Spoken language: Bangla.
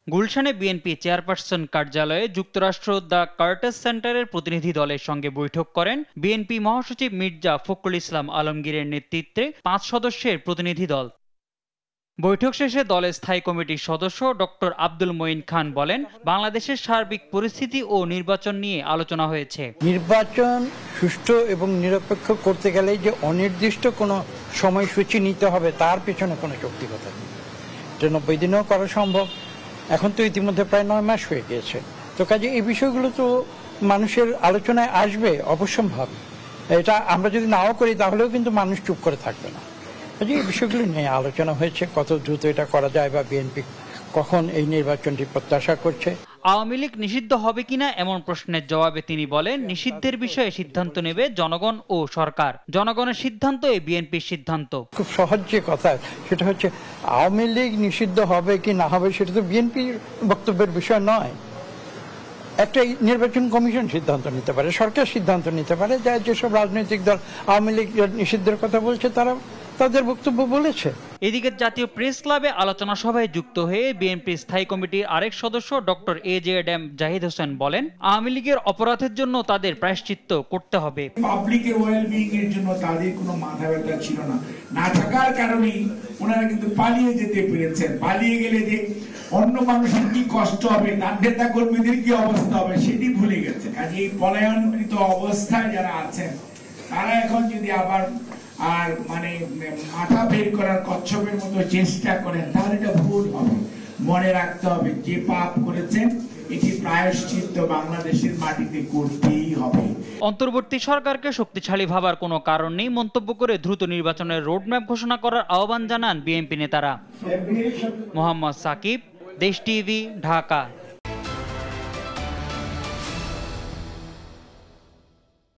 গুলশানে বিএনপি চেয়ারপারসন কার্যালয়ে যুক্তরাষ্ট্র দ্য কার্টার সেন্টারের প্রতিনিধি দলের সঙ্গে বৈঠক করেন বিএনপি মহাসচিব মির্জা ফখরুল ইসলাম আলমগীরের নেতৃত্বে ৫ সদস্যের প্রতিনিধি দল। বৈঠক শেষে দলের স্থায়ী কমিটির সদস্য ডক্টর আব্দুল মঈন খান বলেন, বাংলাদেশের সার্বিক পরিস্থিতি ও নির্বাচন নিয়ে আলোচনা হয়েছে। নির্বাচন সুষ্ঠু এবং নিরপেক্ষ করতে গেলে যে অনির্দিষ্ট কোনো সময়সূচি নিতে হবে তার পেছনে কোনো যৌক্তিকতা নেই। এটা ৯০ দিনেও করা সম্ভব। এখন তো ইতিমধ্যে প্রায় ৯ মাস হয়ে গিয়েছে। তো কাজে এই বিষয়গুলো তো মানুষের আলোচনায় আসবে অবশ্যম্ভাব। এটা আমরা যদি নাও করি তাহলেও কিন্তু মানুষ চুপ করে থাকবে না। কাজে এই বিষয়গুলো নিয়ে আলোচনা হয়েছে, কত দ্রুত এটা করা যায় বা বিএনপি কখন এই নির্বাচনটি প্রত্যাশা করছে। আওয়ামী লীগ নিষিদ্ধ হবে কিনা এমন প্রশ্নের জবাবে তিনি বলেন, নিষিদ্ধের বিষয়ে সিদ্ধান্ত নেবে জনগণ ও সরকার। জনগণের সিদ্ধান্ত বিএনপির সিদ্ধান্ত। খুব সহজ যে কথা সেটা হচ্ছে আওয়ামী লীগ নিষিদ্ধ হবে কি না হবে সেটা তো বিএনপির বক্তব্যের বিষয় নয়। একটা নির্বাচন কমিশন সিদ্ধান্ত নিতে পারে, সরকার সিদ্ধান্ত নিতে পারে। যেসব রাজনৈতিক দল আওয়ামী লীগ নিষিদ্ধের কথা বলছে তারা তাদের বক্তব্য বলেছে। এদিকে জাতীয় প্রেস ক্লাবে আলোচনা সভায় যুক্ত হয়ে বিএনপির স্থায়ী কমিটির আরেক সদস্য ডক্টর এজেএম জাহিদ হোসেন বলেন, আওয়ামী লীগের অপরাধের জন্য তাদের প্রায়শ্চিত্ত করতে হবে। পাবলিকের ওয়েলবিং এর জন্য তাদের কোনো মাথা ব্যথা ছিল না, না থাকার কারণেই ওনারা কিন্তু পালিয়ে যেতে পেরেছেন। পালিয়ে গেলে যে অন্য মানুষের কি কষ্ট হবে, তার নেতা কর্মীদের কি অবস্থা হবে সেটি ভুলে গেছে। কাজে এই পলায়নকৃত অবস্থায় যারা আছেন তারা এখন যদি আবার আর মাথা বের করার কচ্ছপের মতো চেষ্টা করেন তাহলে এটা ভুল হবে। মনে রাখতে হবে যে পাপ করেছেন এটি প্রায়শ্চিত্ত বাংলাদেশের মাটিতে করতেই হবে। অন্তর্বর্তী সরকারকে শক্তিশালী ভাবার কোনো কারণ নেই মন্তব্য করে দ্রুত নির্বাচনের রোডম্যাপ ঘোষণা করার আহ্বান জানান বিএনপি নেতারা। মোহাম্মদ সাকিব, দেশ টিভি, ঢাকা।